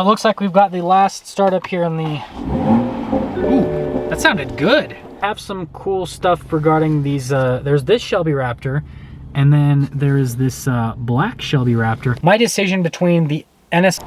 It looks like we've got the last startup here in the... Ooh, that sounded good. Have some cool stuff regarding these, there's this Shelby Raptor, and then there is this black Shelby Raptor. My decision between the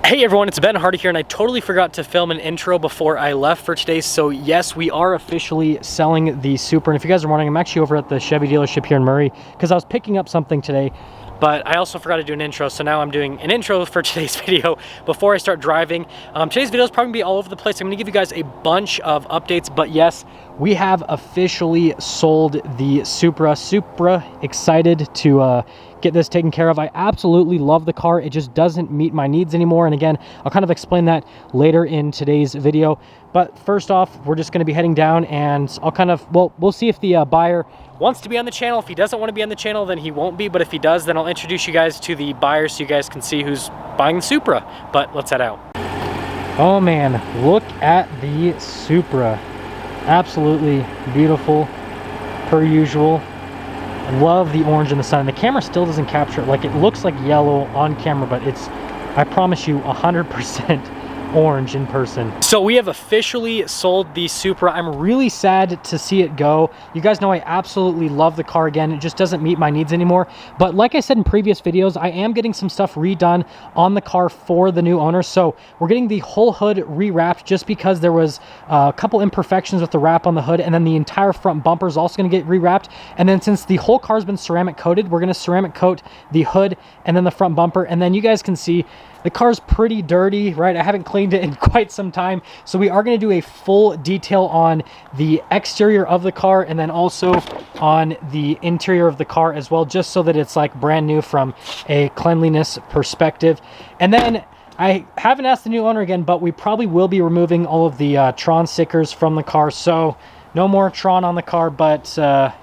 Hey everyone, it's Ben Hardy here, and I totally forgot to film an intro before I left for today. So yes, we are officially selling the Supra, and if you guys are wondering, I'm actually over at the Chevy dealership here in Murray because I was picking up something today. But I also forgot to do an intro, so now I'm doing an intro for today's video before I start driving. Today's video is probably gonna be all over the place. I'm gonna give you guys a bunch of updates, but yes, we have officially sold the Supra. Super excited to get this taken care of. I absolutely love the car. It just doesn't meet my needs anymore. And again, I'll kind of explain that later in today's video. But first off, we're just gonna be heading down, and I'll kind of, well, we'll see if the buyer wants to be on the channel. If he doesn't want to be on the channel, then he won't be. But if he does, then I'll introduce you guys to the buyer so you guys can see who's buying the Supra. But let's head out. Oh man, look at the Supra. Absolutely beautiful, per usual. Love the orange in the sun. And the camera still doesn't capture it. Like, it looks like yellow on camera, but it's, I promise you, 100% orange in person. So we have officially sold the Supra. I'm really sad to see it go. You guys know I absolutely love the car. Again, it just doesn't meet my needs anymore. But like I said in previous videos, I am getting some stuff redone on the car for the new owner. So we're getting the whole hood rewrapped just because there was a couple imperfections with the wrap on the hood, and then the entire front bumper is also going to get rewrapped. And then since the whole car's been ceramic coated, we're going to ceramic coat the hood and then the front bumper. And then you guys can see the car's pretty dirty, right? I haven't cleaned it in quite some time. So we are going to do a full detail on the exterior of the car and then also on the interior of the car as well, just so that it's like brand new from a cleanliness perspective. And then I haven't asked the new owner again, but we probably will be removing all of the Tron stickers from the car. So no more Tron on the car, but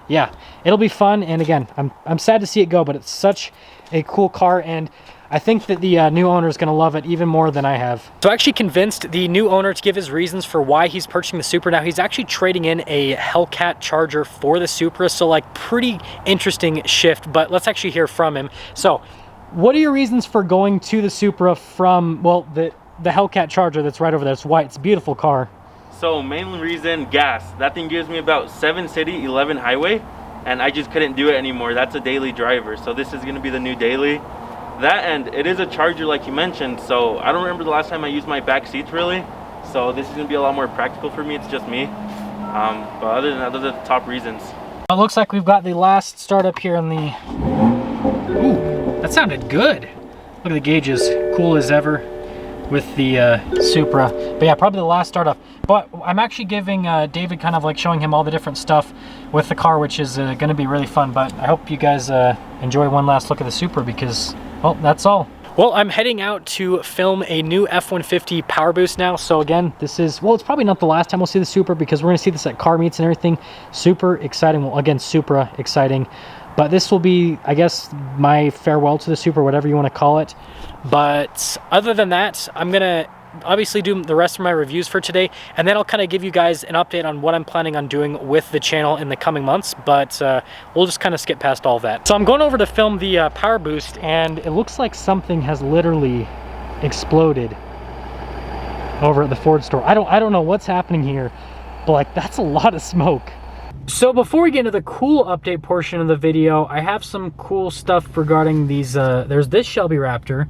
yeah, it'll be fun. And again, I'm sad to see it go, but it's such a cool car, and I think that the new owner is going to love it even more than I have. So I actually convinced the new owner to give his reasons for why he's purchasing the Supra. Now, he's actually trading in a Hellcat Charger for the Supra, so like pretty interesting shift, but let's actually hear from him. So what are your reasons for going to the Supra from, well, the Hellcat Charger that's right over there? It's white, it's a beautiful car. So main reason, gas. That thing gives me about 7 city, 11 highway, and I just couldn't do it anymore. That's a daily driver, so this is going to be the new daily. That, and it is a Charger like you mentioned, so I don't remember the last time I used my back seats really, so this is going to be a lot more practical for me. It's just me, but other than that, those are the top reasons. It looks like we've got the last startup here in the... Ooh, that sounded good. Look at the gauges, cool as ever with the Supra. But yeah, probably the last startup. But I'm actually giving David, kind of like showing him all the different stuff with the car, which is going to be really fun. But I hope you guys enjoy one last look at the Supra because, well, that's all. Well, I'm heading out to film a new F-150 Power Boost now. So again, this is, well, it's probably not the last time we'll see the Supra because we're going to see this at car meets and everything. Super exciting. Well, again, Supra exciting. But this will be, I guess, my farewell to the Supra, whatever you want to call it. But other than that, I'm going to obviously do the rest of my reviews for today, and then I'll kind of give you guys an update on what I'm planning on doing with the channel in the coming months, but we'll just kind of skip past all that. So I'm going over to film the Power Boost, and it looks like something has literally exploded over at the Ford store. I don't know what's happening here, but like, that's a lot of smoke. So before we get into the cool update portion of the video, I have some cool stuff regarding these, there's this Shelby Raptor,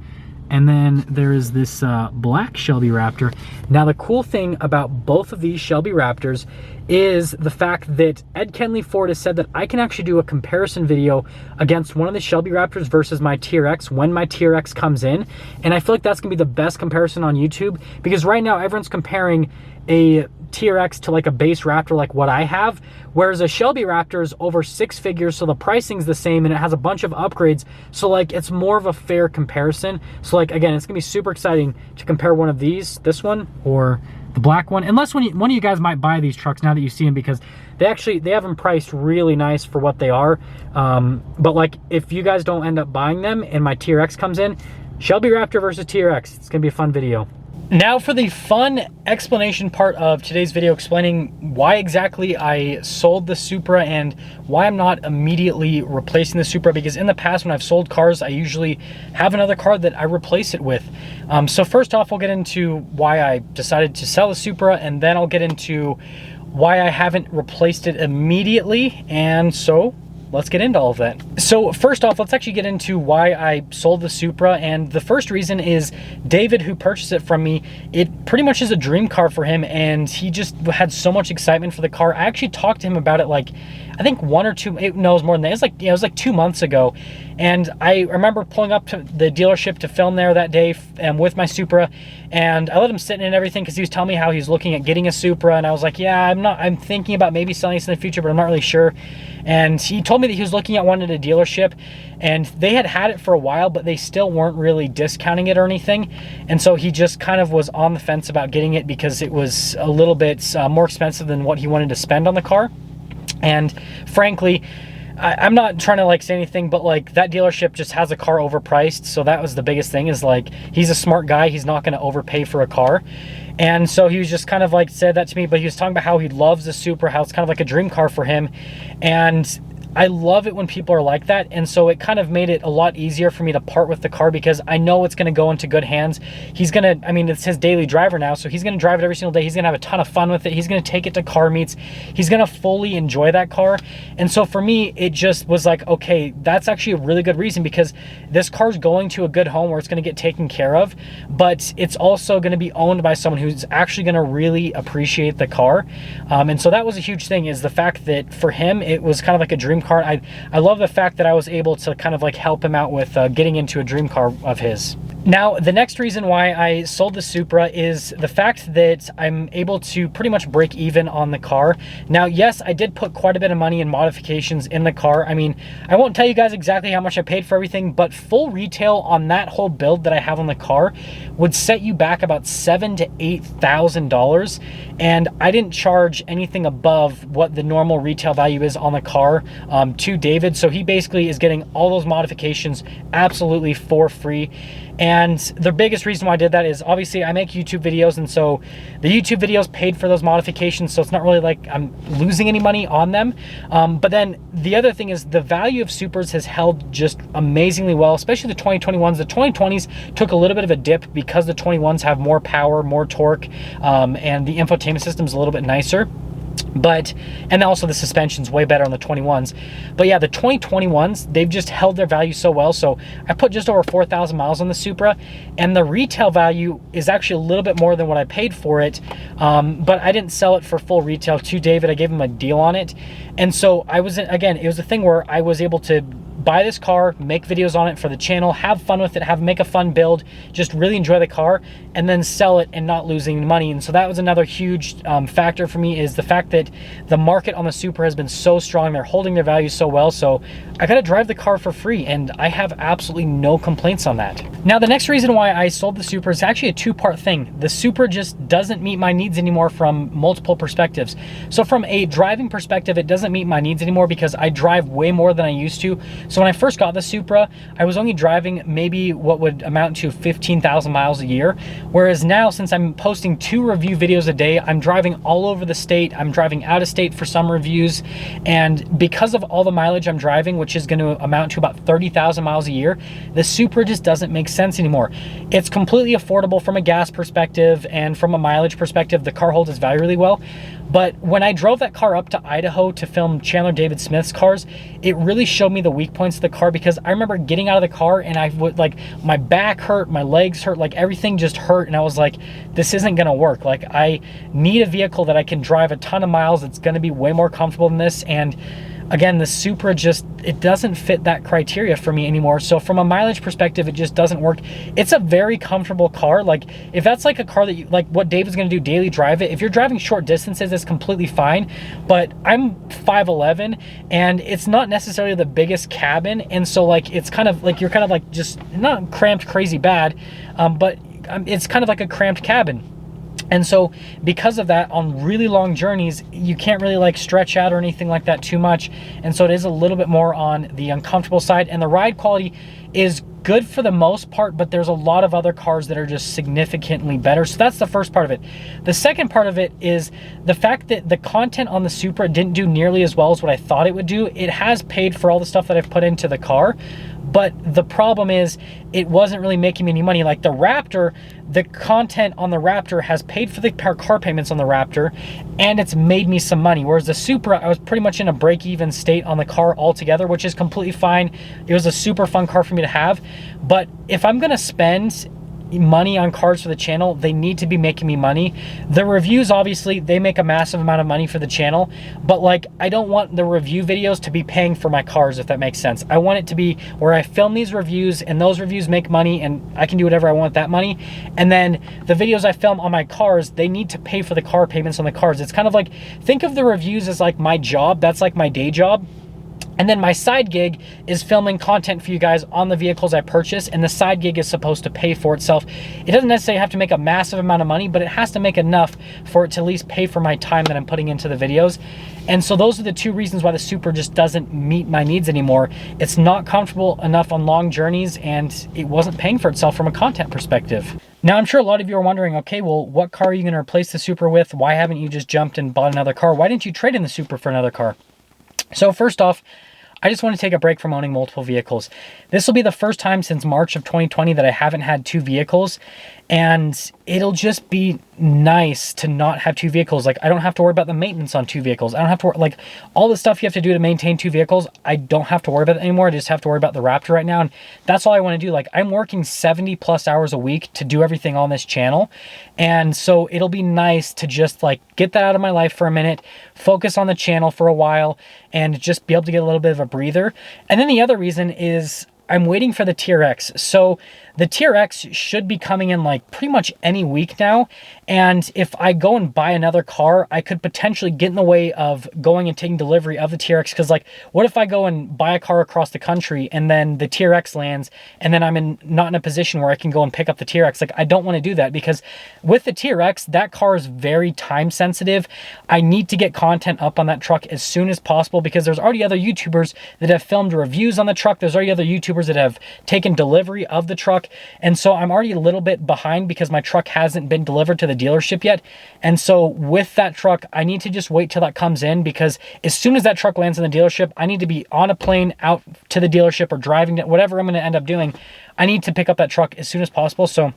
and then there is this black Shelby Raptor. Now, the cool thing about both of these Shelby Raptors is the fact that Ed Kenley Ford has said that I can actually do a comparison video against one of the Shelby Raptors versus my TRX when my TRX comes in. And I feel like that's gonna be the best comparison on YouTube, because right now everyone's comparing a TRX to like a base Raptor like what I have, whereas a Shelby Raptor is over 6 figures, so the pricing's the same and it has a bunch of upgrades, so like it's more of a fair comparison. So like, again, it's gonna be super exciting to compare one of these, this one or the black one, unless one of you guys might buy these trucks now that you see them, because they have them priced really nice for what they are. But like, if you guys don't end up buying them and my TRX comes in, Shelby Raptor versus TRX, it's gonna be a fun video. Now for the fun explanation part of today's video, explaining why exactly I sold the Supra and why I'm not immediately replacing the Supra, because in the past when I've sold cars, I usually have another car that I replace it with. So first off, we'll get into why I decided to sell the Supra, and then I'll get into why I haven't replaced it immediately. And so let's get into all of that. So first off, let's actually get into why I sold the Supra. And the first reason is David, who purchased it from me, it pretty much is a dream car for him, and he just had so much excitement for the car. I actually talked to him about it like, I think 1 or 2, it was more than that. It was like 2 months ago. And I remember pulling up to the dealership to film there that day with my Supra, and I let him sit in it and everything because he was telling me how he's looking at getting a Supra, and I was like, yeah, I'm thinking about maybe selling this in the future, but I'm not really sure. And he told me that he was looking at one at a dealership, and they had it for a while, but they still weren't really discounting it or anything. And so he just kind of was on the fence about getting it because it was a little bit more expensive than what he wanted to spend on the car. And frankly, I'm not trying to like say anything, but like that dealership just has a car overpriced. So that was the biggest thing, is like, he's a smart guy. He's not going to overpay for a car. And so he was just kind of like said that to me, but he was talking about how he loves the Supra, how it's kind of like a dream car for him. And I love it when people are like that. And so it kind of made it a lot easier for me to part with the car because I know it's going to go into good hands. He's going to, I mean, it's his daily driver now, so he's going to drive it every single day. He's going to have a ton of fun with it. He's going to take it to car meets. He's going to fully enjoy that car. And so for me, it just was like, okay, that's actually a really good reason, because this car's going to a good home where it's going to get taken care of, but it's also going to be owned by someone who's actually going to really appreciate the car. And so that was a huge thing, is the fact that for him, it was kind of like a dream car. I love the fact that I was able to kind of like help him out with getting into a dream car of his. Now, the next reason why I sold the Supra is the fact that I'm able to pretty much break even on the car. Now, yes, I did put quite a bit of money in modifications in the car. I mean, I won't tell you guys exactly how much I paid for everything, but full retail on that whole build that I have on the car would set you back about $7,000 to $8,000. And I didn't charge anything above what the normal retail value is on the car to David. So he basically is getting all those modifications absolutely for free. And the biggest reason why I did that is obviously I make YouTube videos, and so the YouTube videos paid for those modifications, so it's not really like I'm losing any money on them. But then the other thing is the value of Supras has held just amazingly well, especially the 2021s. The 2020s took a little bit of a dip because the 21s have more power, more torque, and the infotainment system is a little bit nicer. And also the suspension's way better on the 21s. But yeah, the 2021s, they've just held their value so well. So I put just over 4,000 miles on the Supra, and the retail value is actually a little bit more than what I paid for it. But I didn't sell it for full retail to David. I gave him a deal on it. And so I was, again, it was a thing where I was able to buy this car, make videos on it for the channel, have fun with it, make a fun build, just really enjoy the car, and then sell it and not losing money. And so that was another huge factor for me, is the fact that the market on the Supra has been so strong. They're holding their value so well. So I got to drive the car for free, and I have absolutely no complaints on that. Now, the next reason why I sold the Supra is actually a two-part thing. The Supra just doesn't meet my needs anymore from multiple perspectives. So from a driving perspective, it doesn't meet my needs anymore because I drive way more than I used to. So when I first got the Supra, I was only driving maybe what would amount to 15,000 miles a year. Whereas now, since I'm posting 2 review videos a day, I'm driving all over the state. I'm driving out of state for some reviews. And because of all the mileage I'm driving, which is going to amount to about 30,000 miles a year, the Supra just doesn't make sense anymore. It's completely affordable from a gas perspective, and from a mileage perspective, the car holds its value really well. But when I drove that car up to Idaho to film Chandler David Smith's cars, it really showed me the weak points of the car, because I remember getting out of the car and I would, like, my back hurt, my legs hurt, like everything just hurt. And I was like, this isn't gonna work. Like, I need a vehicle that I can drive a ton of miles. It's gonna be way more comfortable than this. And again, the Supra just, it doesn't fit that criteria for me anymore. So from a mileage perspective, it just doesn't work. It's a very comfortable car. Like, if that's like a car that you, like what David's gonna do, daily drive it. If you're driving short distances, it's completely fine. But I'm 5'11", and it's not necessarily the biggest cabin. And so like, it's kind of like, you're kind of like just not cramped crazy bad, but it's kind of like a cramped cabin. And so because of that, on really long journeys, you can't really like stretch out or anything like that too much. And so it is a little bit more on the uncomfortable side, and the ride quality is good for the most part, but there's a lot of other cars that are just significantly better. So that's the first part of it. The second part of it is the fact that the content on the Supra didn't do nearly as well as what I thought it would do. It has paid for all the stuff that I've put into the car, but the problem is it wasn't really making me any money. Like the Raptor, the content on the Raptor has paid for the car payments on the Raptor, and it's made me some money. Whereas the Supra, I was pretty much in a break-even state on the car altogether, which is completely fine. It was a super fun car for me to have. But if I'm gonna spend money on cars for the channel, they need to be making me money. The reviews, obviously, they make a massive amount of money for the channel, but like, I don't want the review videos to be paying for my cars, if that makes sense. I want it to be where I film these reviews and those reviews make money and I can do whatever I want with that money. And then the videos I film on my cars, they need to pay for the car payments on the cars. It's kind of like, think of the reviews as like my job. That's like my day job. And then my side gig is filming content for you guys on the vehicles I purchase, and the side gig is supposed to pay for itself. It doesn't necessarily have to make a massive amount of money, but it has to make enough for it to at least pay for my time that I'm putting into the videos. And so those are the two reasons why the Supra just doesn't meet my needs anymore. It's not comfortable enough on long journeys, and it wasn't paying for itself from a content perspective. Now, I'm sure a lot of you are wondering, okay, well, what car are you gonna replace the Supra with? Why haven't you just jumped and bought another car? Why didn't you trade in the Supra for another car? So first off, I just want to take a break from owning multiple vehicles. This will be the first time since March of 2020 that I haven't had two vehicles, and it'll just be nice to not have two vehicles. Like, I don't have to worry about the maintenance on two vehicles. I don't have to worry, like, all the stuff you have to do to maintain two vehicles, I don't have to worry about it anymore. I just have to worry about the Raptor right now, and that's all I want to do. Like, I'm working 70 plus hours a week to do everything on this channel, and so it'll be nice to just like get that out of my life for a minute, focus on the channel for a while, and just be able to get a little bit of a breather. And then the other reason is I'm waiting for the TRX. So the TRX should be coming in like pretty much any week now. And if I go and buy another car, I could potentially get in the way of going and taking delivery of the TRX. Because like, what if I go and buy a car across the country and then the TRX lands and then I'm not in a position where I can go and pick up the TRX? Like, I don't want to do that, because with the TRX, that car is very time sensitive. I need to get content up on that truck as soon as possible, because there's already other YouTubers that have filmed reviews on the truck. There's already other YouTubers that have taken delivery of the truck. And so I'm already a little bit behind because my truck hasn't been delivered to the dealership yet. And so with that truck, I need to just wait till that comes in, because as soon as that truck lands in the dealership, I need to be on a plane out to the dealership or driving to whatever I'm going to end up doing. I need to pick up that truck as soon as possible. So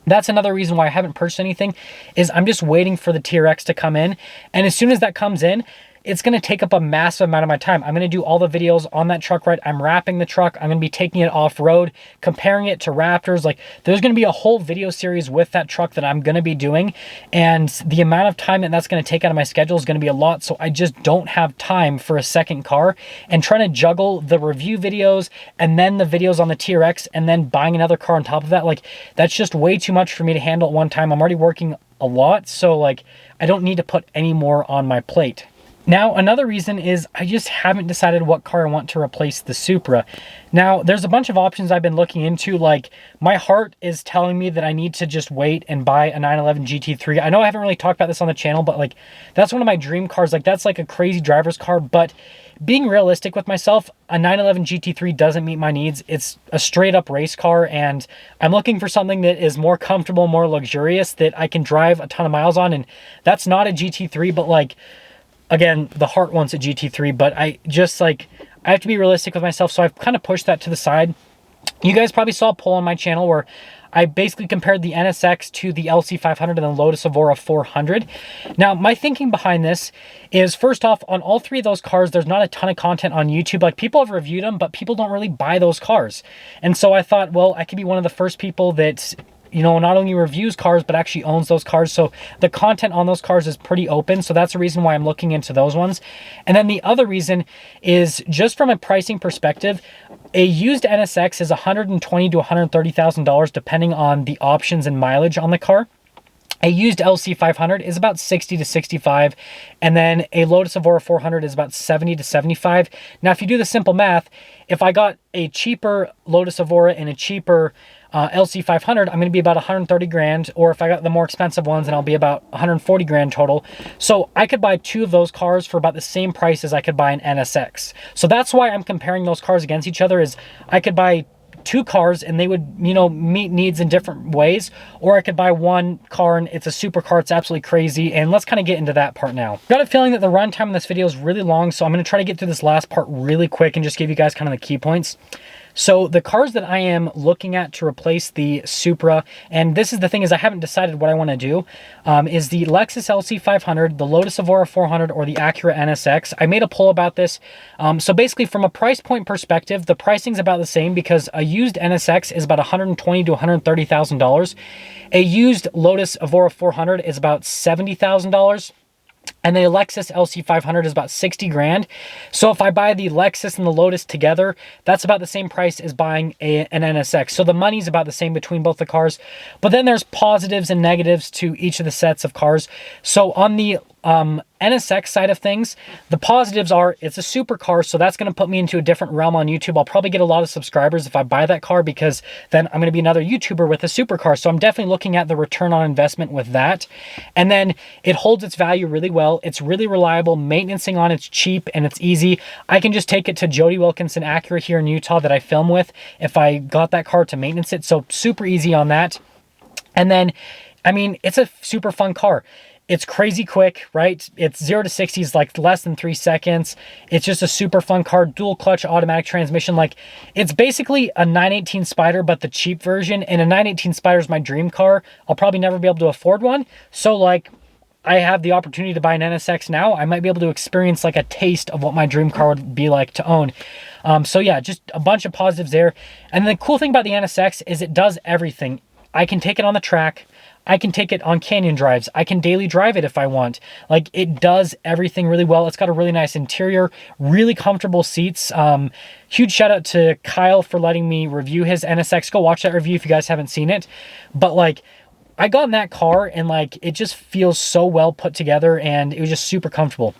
that's another reason why I haven't purchased anything, is I'm just waiting for the TRX to come in. And as soon as that comes in, it's going to take up a massive amount of my time. I'm going to do all the videos on that truck, right? I'm wrapping the truck. I'm going to be taking it off-road, comparing it to Raptors. Like, there's going to be a whole video series with that truck that I'm going to be doing. And the amount of time that that's going to take out of my schedule is going to be a lot. So I just don't have time for a second car. And trying to juggle the review videos and then the videos on the TRX and then buying another car on top of that, like, that's just way too much for me to handle at one time. I'm already working a lot. So like, I don't need to put any more on my plate. Now, another reason is I just haven't decided what car I want to replace the Supra. Now, there's a bunch of options I've been looking into. Like, my heart is telling me that I need to just wait and buy a 911 GT3. I know I haven't really talked about this on the channel, but like, that's one of my dream cars. Like, that's like a crazy driver's car. But being realistic with myself, a 911 GT3 doesn't meet my needs. It's a straight up race car, and I'm looking for something that is more comfortable, more luxurious, that I can drive a ton of miles on. And that's not a GT3, but like, again, the heart wants a GT3, but I just like, I have to be realistic with myself. So I've kind of pushed that to the side. You guys probably saw a poll on my channel where I basically compared the NSX to the LC500 and the Lotus Evora 400. Now, my thinking behind this is, first off, on all three of those cars, there's not a ton of content on YouTube. Like, people have reviewed them, but people don't really buy those cars. And so I thought, well, I could be one of the first people that, you know, not only reviews cars, but actually owns those cars. So the content on those cars is pretty open. So that's the reason why I'm looking into those ones. And then the other reason is just from a pricing perspective, a used NSX is $120,000 to $130,000, depending on the options and mileage on the car. A used LC500 is about 60 to 65, and then a Lotus Evora 400 is about 70 to 75. Now, if you do the simple math, if I got a cheaper Lotus Evora and a cheaper LC500, I'm going to be about 130 grand, or if I got the more expensive ones, then I'll be about 140 grand total. So I could buy two of those cars for about the same price as I could buy an NSX. So that's why I'm comparing those cars against each other, is I could buy two cars and they would, you know, meet needs in different ways, or I could buy one car and it's a supercar, it's absolutely crazy. And let's kind of get into that part now. Got a feeling that the runtime on this video is really long, so I'm going to try to get through this last part really quick and just give you guys kind of the key points. So the cars that I am looking at to replace the Supra, and this is the thing, is I haven't decided what I want to do, is the Lexus LC500, the Lotus Evora 400, or the Acura NSX. I made a poll about this. So basically, from a price point perspective, the pricing's about the same because a used NSX is about $120,000 to $130,000. A used Lotus Evora 400 is about $70,000. And the Lexus LC500 is about 60 grand. So if I buy the Lexus and the Lotus together, that's about the same price as buying an NSX. So the money's about the same between both the cars. But then there's positives and negatives to each of the sets of cars. So on the NSX side of things, the positives are it's a supercar, so that's going to put me into a different realm on YouTube. I'll probably get a lot of subscribers if I buy that car because then I'm going to be another YouTuber with a supercar. So I'm definitely looking at the return on investment with that. And then it holds its value really well. It's really reliable. Maintaining on it's cheap and it's easy. I can just take it to Jody Wilkinson Acura here in Utah that I film with if I got that car to maintenance it. So super easy on that. And then, I mean, it's a super fun car. It's crazy quick, right? It's 0 to 60 is like less than 3 seconds. It's just a super fun car, dual clutch automatic transmission. Like, it's basically a 918 Spider, but the cheap version. And a 918 Spider is my dream car. I'll probably never be able to afford one. So like, I have the opportunity to buy an NSX now. I might be able to experience like a taste of what my dream car would be like to own. So yeah, just a bunch of positives there. And the cool thing about the NSX is it does everything. I can take it on the track. I can take it on canyon drives. I can daily drive it if I want. Like, it does everything really well. It's got a really nice interior, really comfortable seats. Huge shout out to Kyle for letting me review his NSX. Go watch that review if you guys haven't seen it. But like, I got in that car and like, it just feels so well put together and it was just super comfortable.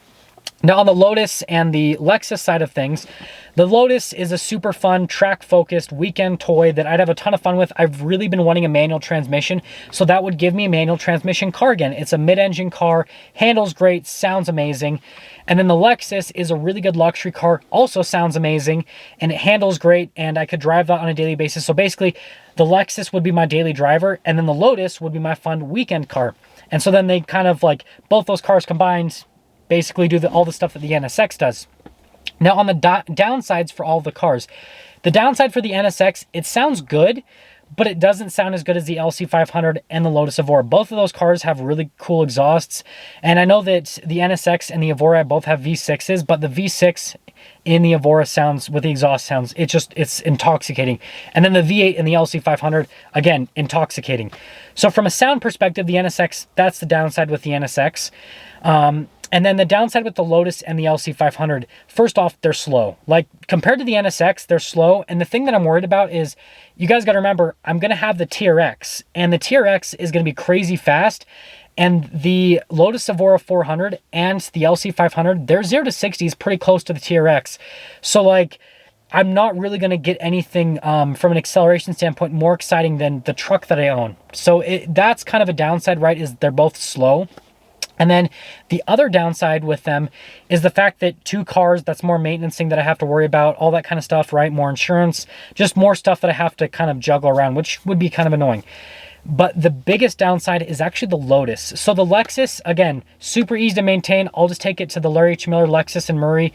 Now on the Lotus and the Lexus side of things, the Lotus is a super fun, track-focused weekend toy that I'd have a ton of fun with. I've really been wanting a manual transmission, so that would give me a manual transmission car again. It's a mid-engine car, handles great, sounds amazing. And then the Lexus is a really good luxury car, also sounds amazing, and it handles great, and I could drive that on a daily basis. So basically, the Lexus would be my daily driver, and then the Lotus would be my fun weekend car. And so then they kind of like, both those cars combined basically do all the stuff that the NSX does. Now on the downsides for all the cars, the downside for the NSX, it sounds good, but it doesn't sound as good as the LC500 and the Lotus Evora. Both of those cars have really cool exhausts, and I know that the NSX and the Evora both have V6s, but the V6 in the Evora sounds, with the exhaust sounds, it's intoxicating. And then the V8 in the LC500, again, intoxicating. So from a sound perspective, the NSX, that's the downside with the NSX. And then the downside with the Lotus and the LC500, first off, they're slow. Like, compared to the NSX, they're slow. And the thing that I'm worried about is, you guys got to remember, I'm going to have the TRX. And the TRX is going to be crazy fast. And the Lotus Evora 400 and the LC500, their 0 to 60 is pretty close to the TRX. So, like, I'm not really going to get anything from an acceleration standpoint more exciting than the truck that I own. So that's kind of a downside, right, is they're both slow. And then the other downside with them is the fact that 2 cars, that's more maintenancing that I have to worry about, all that kind of stuff, right? More insurance, just more stuff that I have to kind of juggle around, which would be kind of annoying. But the biggest downside is actually the Lotus. So the Lexus, again, super easy to maintain. I'll just take it to the Larry H. Miller Lexus in Murray.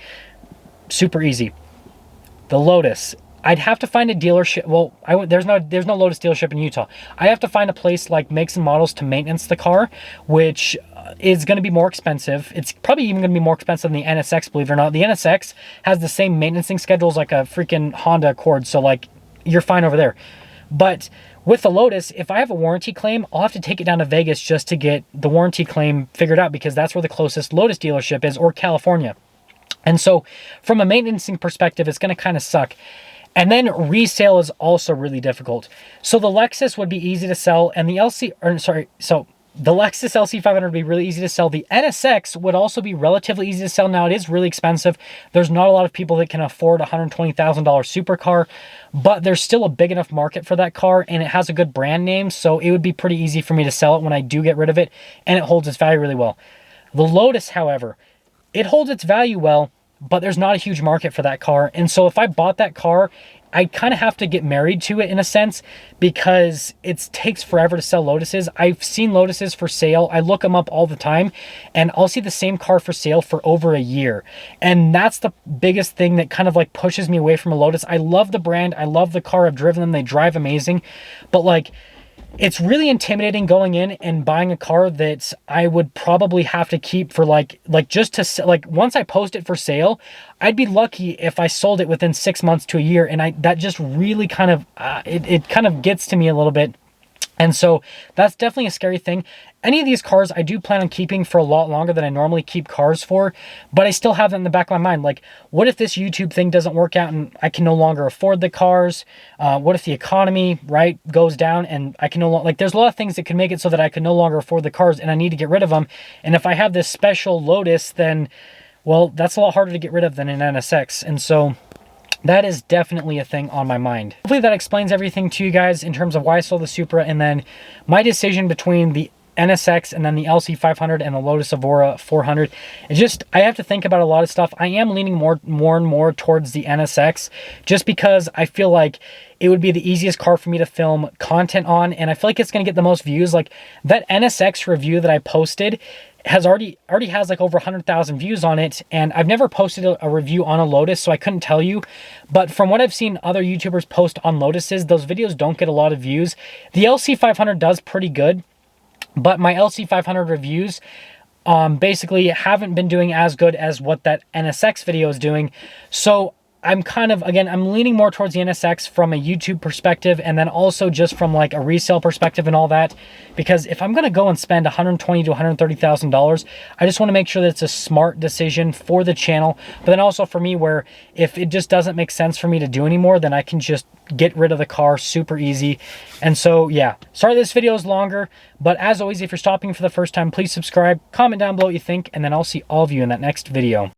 Super easy. The Lotus, I'd have to find a dealership. Well, there's no Lotus dealership in Utah. I have to find a place like Makes and Models to maintenance the car, which is going to be more expensive. It's probably even going to be more expensive than the NSX, believe it or not. The NSX has the same maintenancing schedules like a freaking Honda Accord, so like, you're fine over there. But with the Lotus, if I have a warranty claim, I'll have to take it down to Vegas just to get the warranty claim figured out, because that's where the closest Lotus dealership is, or California. And so from a maintenancing perspective, it's going to kind of suck. And then resale is also really difficult. So the Lexus would be easy to sell, and the the Lexus LC500 would be really easy to sell. The NSX would also be relatively easy to sell. Now, it is really expensive. There's not a lot of people that can afford a $120,000 supercar, but there's still a big enough market for that car, and it has a good brand name, so it would be pretty easy for me to sell it when I do get rid of it, and it holds its value really well. The Lotus, however, it holds its value well, but there's not a huge market for that car. And so if I bought that car I kind of have to get married to it in a sense, because it takes forever to sell Lotuses. I've seen Lotuses for sale. I look them up all the time, and I'll see the same car for sale for over a year. And that's the biggest thing that kind of like pushes me away from a Lotus. I love the brand. I love the car. I've driven them. They drive amazing. But like, it's really intimidating going in and buying a car that I would probably have to keep for like just to, like, once I post it for sale, I'd be lucky if I sold it within 6 months to a year. And that just really kind of, it kind of gets to me a little bit. And so that's definitely a scary thing. Any of these cars I do plan on keeping for a lot longer than I normally keep cars for, but I still have that in the back of my mind. Like, what if this YouTube thing doesn't work out and I can no longer afford the cars? What if the economy, right, goes down and I can no longer, like, there's a lot of things that could make it so that I can no longer afford the cars and I need to get rid of them. And if I have this special Lotus, then, well, that's a lot harder to get rid of than an NSX. And so that is definitely a thing on my mind. Hopefully that explains everything to you guys in terms of why I sold the Supra and then my decision between the NSX and then the LC500 and the Lotus Evora 400. It's just, I have to think about a lot of stuff. I am leaning more and more towards the NSX just because I feel like it would be the easiest car for me to film content on, and I feel like it's going to get the most views. Like, that NSX review that I posted has already has like over 100,000 views on it, and I've never posted a review on a Lotus, so I couldn't tell you. But from what I've seen other YouTubers post on Lotuses, those videos don't get a lot of views. The LC500 does pretty good, but my LC500 reviews basically haven't been doing as good as what that NSX video is doing. So I'm kind of, again, I'm leaning more towards the NSX from a YouTube perspective, and then also just from like a resale perspective and all that, because if I'm going to go and spend $120,000 to $130,000, I just want to make sure that it's a smart decision for the channel, but then also for me, where if it just doesn't make sense for me to do anymore, then I can just get rid of the car super easy. And so, yeah, sorry this video is longer, but as always, if you're stopping for the first time, please subscribe, comment down below what you think, and then I'll see all of you in that next video.